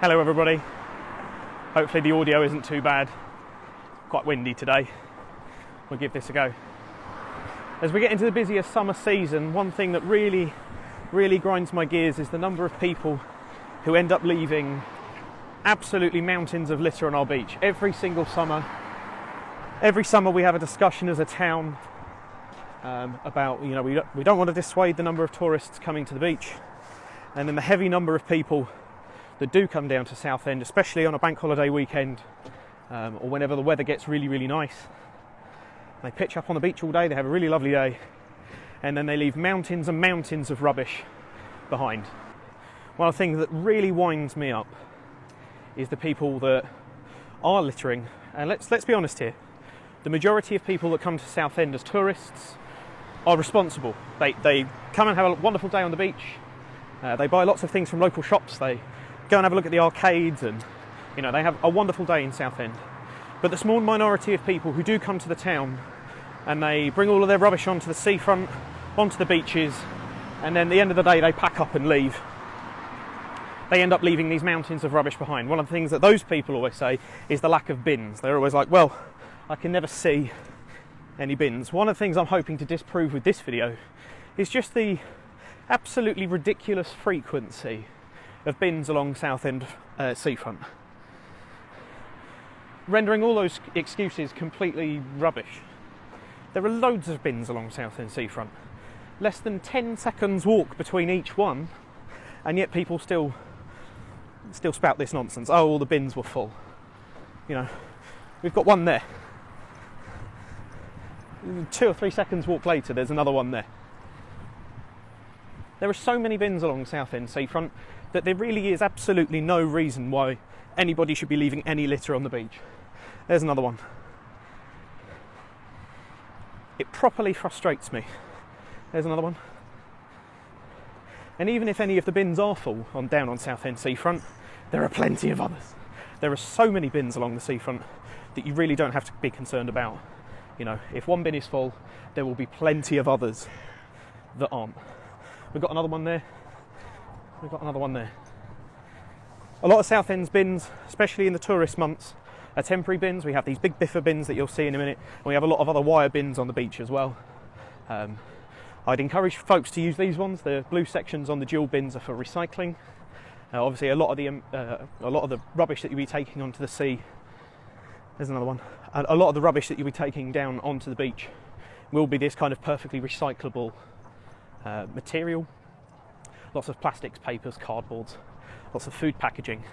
Hello everybody, hopefully the audio isn't too bad. Quite windy today, we'll give this a go. As we get into the busier summer season, one thing that really grinds my gears is the number of people who end up leaving absolutely mountains of litter on our beach. Every summer we have a discussion as a town about, we don't want to dissuade the number of tourists coming to the beach, and then the heavy number of people that do come down to Southend, especially on a bank holiday weekend or whenever the weather gets really nice. They pitch up on the beach all day, they have a really lovely day, and then they leave mountains and mountains of rubbish behind. One of the things that really winds me up is the people that are littering, and let's be honest here, the majority of people that come to Southend as tourists are responsible. They come and have a wonderful day on the beach, they buy lots of things from local shops, they go and have a look at the arcades, and they have a wonderful day in Southend. But the small minority of people who do come to the town and they bring all of their rubbish onto the seafront, onto the beaches, and then at the end of the day they pack up and leave. They end up leaving these mountains of rubbish behind. One of the things that those people always say is the lack of bins. They're always like, well, I can never see any bins. One of the things I'm hoping to disprove with this video is just the absolutely ridiculous frequency of bins along Southend Seafront, rendering all those excuses completely rubbish. There are loads of bins along Southend Seafront, less than 10 seconds walk between each one, and yet people still spout this nonsense. Oh, all the bins were full. We've got one there. 2 or 3 seconds walk later, there's another one there. There are so many bins along Southend Seafront that there really is absolutely no reason why anybody should be leaving any litter on the beach. There's another one. It properly frustrates me. There's another one. And even if any of the bins are full down on Southend Seafront, there are plenty of others. There are so many bins along the seafront that you really don't have to be concerned about. If one bin is full, there will be plenty of others that aren't. We've got another one there. We've got another one there. A lot of Southend's bins, especially in the tourist months, are temporary bins. We have these big biffer bins that you'll see in a minute, and we have a lot of other wire bins on the beach as well. I'd encourage folks to use these ones. The blue sections on the dual bins are for recycling. Obviously, a lot of the rubbish that you'll be taking onto the sea. There's another one. A lot of the rubbish that you'll be taking down onto the beach will be this kind of perfectly recyclable material. Lots of plastics, papers, cardboards, lots of food packaging,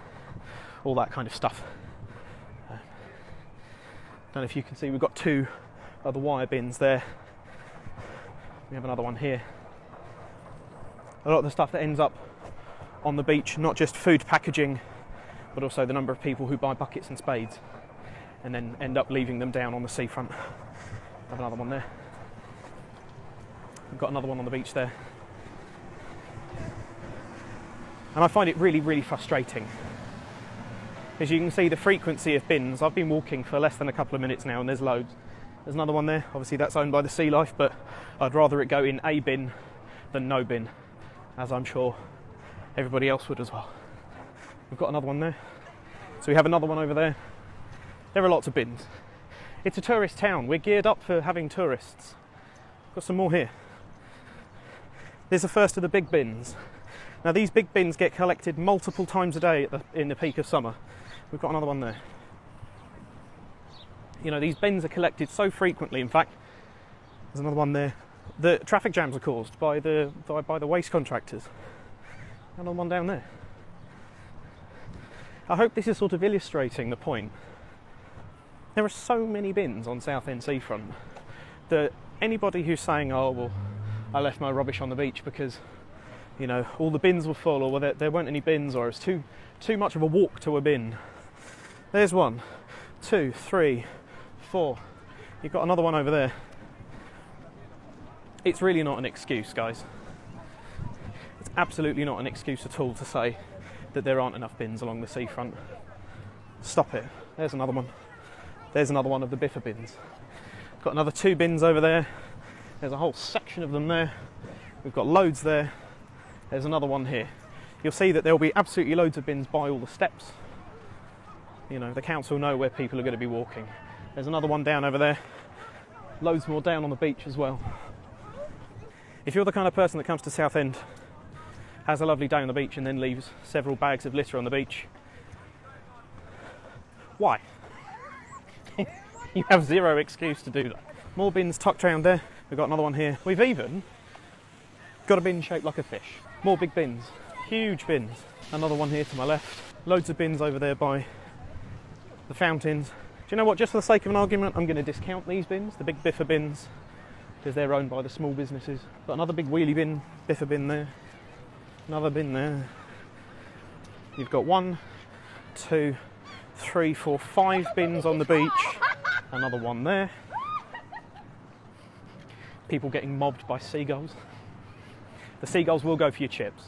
all that kind of stuff. Don't know if you can see, we've got 2 other wire bins there. We have another one here. A lot of the stuff that ends up on the beach, not just food packaging, but also the number of people who buy buckets and spades and then end up leaving them down on the seafront. Have another one there. We've got another one on the beach there. And I find it really frustrating. As you can see, the frequency of bins, I've been walking for less than a couple of minutes now and there's loads. There's another one there, obviously that's owned by the Sea Life, but I'd rather it go in a bin than no bin, as I'm sure everybody else would as well. We've got another one there. So we have another one over there. There are lots of bins. It's a tourist town. We're geared up for having tourists. Got some more here. There's the first of the big bins. Now these big bins get collected multiple times a day in the peak of summer. We've got another one there. These bins are collected so frequently. In fact, there's another one there. The traffic jams are caused by the waste contractors. Another one down there. I hope this is sort of illustrating the point. There are so many bins on Southend Seafront that anybody who's saying, oh, well, I left my rubbish on the beach because, all the bins were full, or there weren't any bins, or it's too much of a walk to a bin. There's 1, 2, 3, 4. You've got another one over there. It's really not an excuse, guys. It's absolutely not an excuse at all to say that there aren't enough bins along the seafront. Stop it. There's another one. There's another one of the biffer bins. Got another 2 bins over there. There's a whole section of them there. We've got loads there. There's another one here. you'll see that there'll be absolutely loads of bins by all the steps. You know, the council know where people are going to be walking. There's another one down over there. Loads more down on the beach as well. If you're the kind of person that comes to Southend, has a lovely day on the beach and then leaves several bags of litter on the beach, why? You have zero excuse to do that. More bins tucked around there. We've got another one here. We've even got a bin shaped like a fish. More big bins, huge bins. Another one here to my left. Loads of bins over there by the fountains. Do you know what, just for the sake of an argument, I'm going to discount these bins, the big biffer bins, because they're owned by the small businesses. Got another big wheelie bin, biffer bin there. Another bin there. You've got 1, 2, 3, 4, 5 bins on the beach. Another one there. People getting mobbed by seagulls. The seagulls will go for your chips.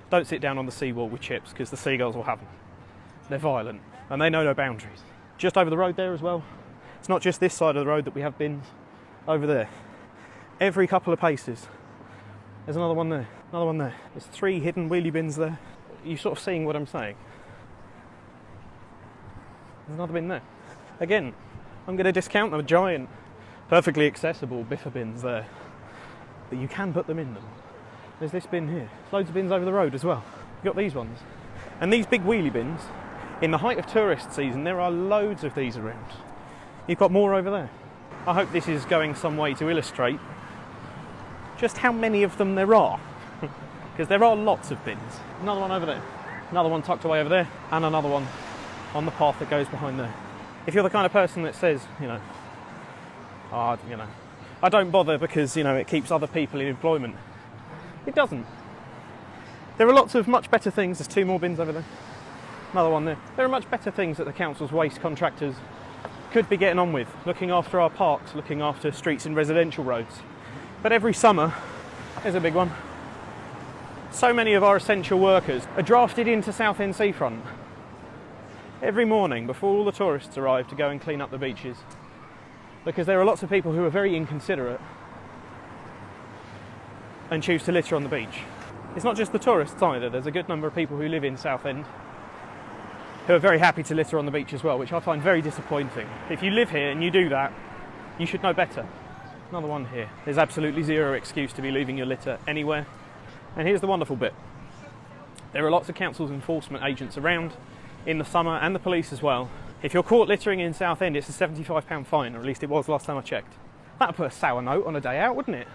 Don't sit down on the seawall with chips because the seagulls will have them. They're violent and they know no boundaries. Just over the road there as well. It's not just this side of the road that we have bins. Over there. Every couple of paces. There's another one there. Another one there. There's 3 hidden wheelie bins there. Are you sort of seeing what I'm saying? There's another bin there. Again, I'm going to discount the giant, perfectly accessible biffer bins there. But you can put them in them. There's this bin here. Loads of bins over the road as well. You've got these ones. And these big wheelie bins, in the height of tourist season, there are loads of these around. You've got more over there. I hope this is going some way to illustrate just how many of them there are. Because there are lots of bins. Another one over there. Another one tucked away over there. And another one on the path that goes behind there. If you're the kind of person that says, I don't bother because, it keeps other people in employment. It doesn't. There are lots of much better things. There's 2 more bins over there. Another one there. There are much better things that the council's waste contractors could be getting on with. Looking after our parks, looking after streets and residential roads. But every summer, there's a big one. So many of our essential workers are drafted into Southend Seafront every morning before all the tourists arrive to go and clean up the beaches. Because there are lots of people who are very inconsiderate and choose to litter on the beach. It's not just the tourists either. There's a good number of people who live in Southend who are very happy to litter on the beach as well, which I find very disappointing. If you live here and you do that, you should know better. Another one here. There's absolutely zero excuse to be leaving your litter anywhere. And here's the wonderful bit. There are lots of council's enforcement agents around in the summer, and the police as well. If you're caught littering in Southend, it's a £75 fine, or at least it was last time I checked. That'd put a sour note on a day out, wouldn't it?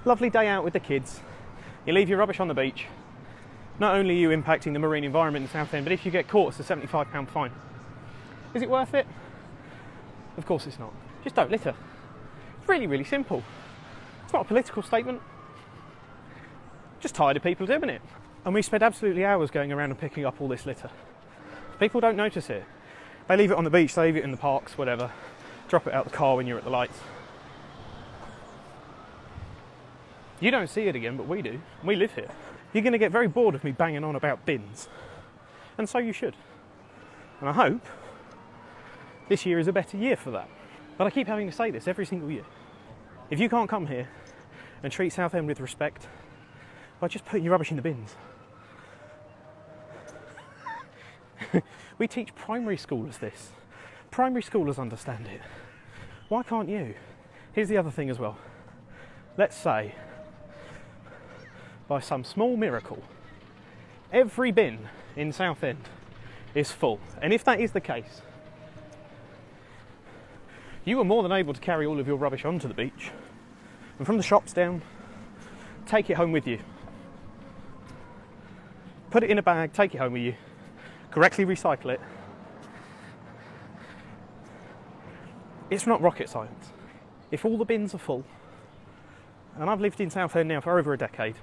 Lovely day out with the kids. You leave your rubbish on the beach. Not only are you impacting the marine environment in Southend, but if you get caught, it's a £75 fine. Is it worth it? Of course it's not. Just don't litter. It's really, really simple. It's not a political statement. Just tired of people doing it. And we spend absolutely hours going around and picking up all this litter. People don't notice it. They leave it on the beach, they leave it in the parks, whatever. Drop it out the car when you're at the lights. You don't see it again, but we do. We live here. You're going to get very bored of me banging on about bins. And so you should. And I hope this year is a better year for that. But I keep having to say this every single year. If you can't come here and treat Southend with respect by just putting your rubbish in the bins. We teach primary schoolers this. Primary schoolers understand it. Why can't you? Here's the other thing as well. Let's say, by some small miracle, every bin in Southend is full. And if that is the case, you are more than able to carry all of your rubbish onto the beach and from the shops down, take it home with you. Put it in a bag, take it home with you, correctly recycle it. It's not rocket science. If all the bins are full, and I've lived in Southend now for over a decade,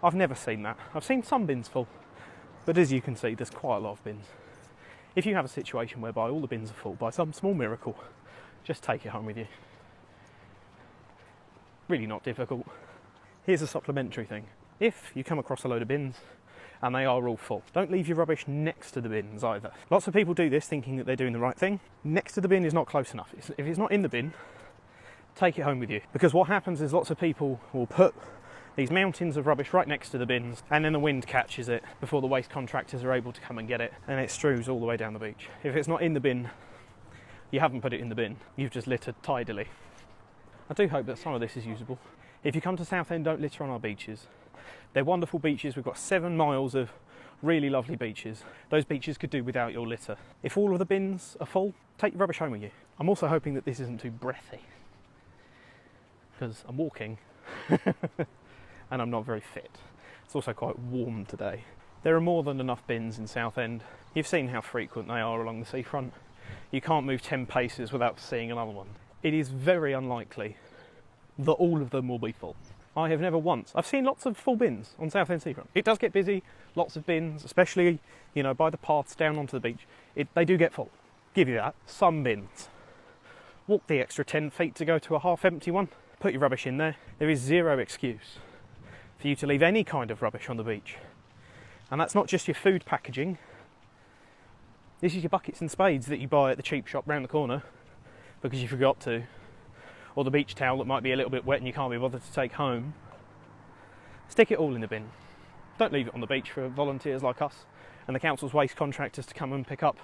I've never seen that. I've seen some bins full, but as you can see, there's quite a lot of bins. If you have a situation whereby all the bins are full by some small miracle, just take it home with you. Really not difficult. Here's a supplementary thing. If you come across a load of bins and they are all full, don't leave your rubbish next to the bins either. Lots of people do this thinking that they're doing the right thing. Next to the bin is not close enough. If it's not in the bin, take it home with you. Because what happens is lots of people will put these mountains of rubbish right next to the bins, and then the wind catches it before the waste contractors are able to come and get it, and it strews all the way down the beach. If it's not in the bin, you haven't put it in the bin, you've just littered tidily. I do hope that some of this is usable. If you come to Southend, don't litter on our beaches. They're wonderful beaches. We've got 7 miles of really lovely beaches. Those beaches could do without your litter. If all of the bins are full, take your rubbish home with you. I'm also hoping that this isn't too breathy, because I'm walking and I'm not very fit. It's also quite warm today. There are more than enough bins in Southend. You've seen how frequent they are along the seafront. You can't move 10 paces without seeing another one. It is very unlikely that all of them will be full. I have never once. I've seen lots of full bins on Southend Seafront. It does get busy, lots of bins, especially, you know, by the paths down onto the beach. They do get full. Give you that. Some bins. Walk the extra 10 feet to go to a half empty one. Put your rubbish in there. There is zero excuse for you to leave any kind of rubbish on the beach. And that's not just your food packaging. This is your buckets and spades that you buy at the cheap shop round the corner because you forgot to. Or the beach towel that might be a little bit wet and you can't be bothered to take home. Stick it all in the bin. Don't leave it on the beach for volunteers like us and the council's waste contractors to come and pick up.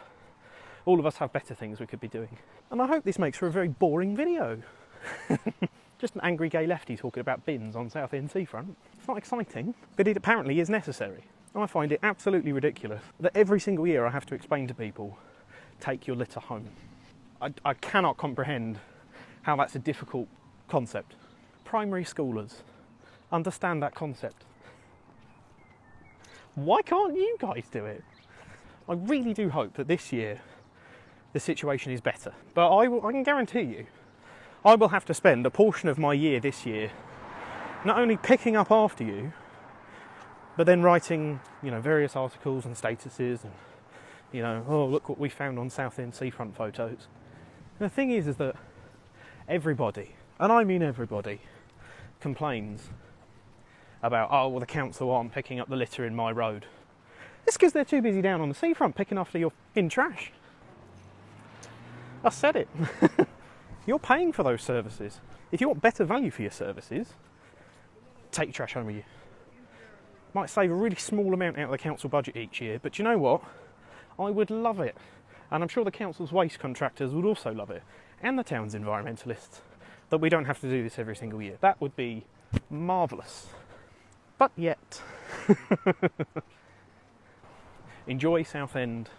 All of us have better things we could be doing. And I hope this makes for a very boring video. Just an angry gay lefty talking about bins on Southend Seafront. It's not exciting, but it apparently is necessary. I find it absolutely ridiculous that every single year I have to explain to people, take your litter home. I cannot comprehend how that's a difficult concept. Primary schoolers understand that concept. Why can't you guys do it? I really do hope that this year the situation is better. But I can guarantee you, I will have to spend a portion of my year this year not only picking up after you, but then writing, you know, various articles and statuses and, you know, oh, look what we found on Southend Seafront photos. And the thing is that everybody, and I mean everybody, complains about, oh, well, the council aren't picking up the litter in my road. It's because they're too busy down on the seafront picking after your in trash. I said it. You're paying for those services. If you want better value for your services, take your trash home with you. Might save a really small amount out of the council budget each year, but you know what? I would love it. And I'm sure the council's waste contractors would also love it. And the town's environmentalists, that we don't have to do this every single year. That would be marvellous. But yet. Enjoy Southend,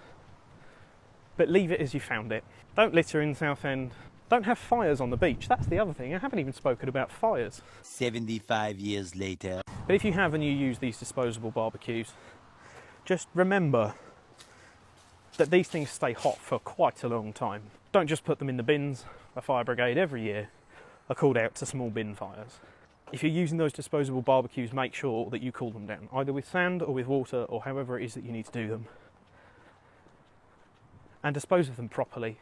but leave it as you found it. Don't litter in Southend. Don't have fires on the beach. That's the other thing. I haven't even spoken about fires. 75 years later. But if you have and you use these disposable barbecues, just remember that these things stay hot for quite a long time. Don't just put them in the bins. The fire brigade every year are called out to small bin fires. If you're using those disposable barbecues, make sure that you cool them down, either with sand or with water or however it is that you need to do them. And dispose of them properly.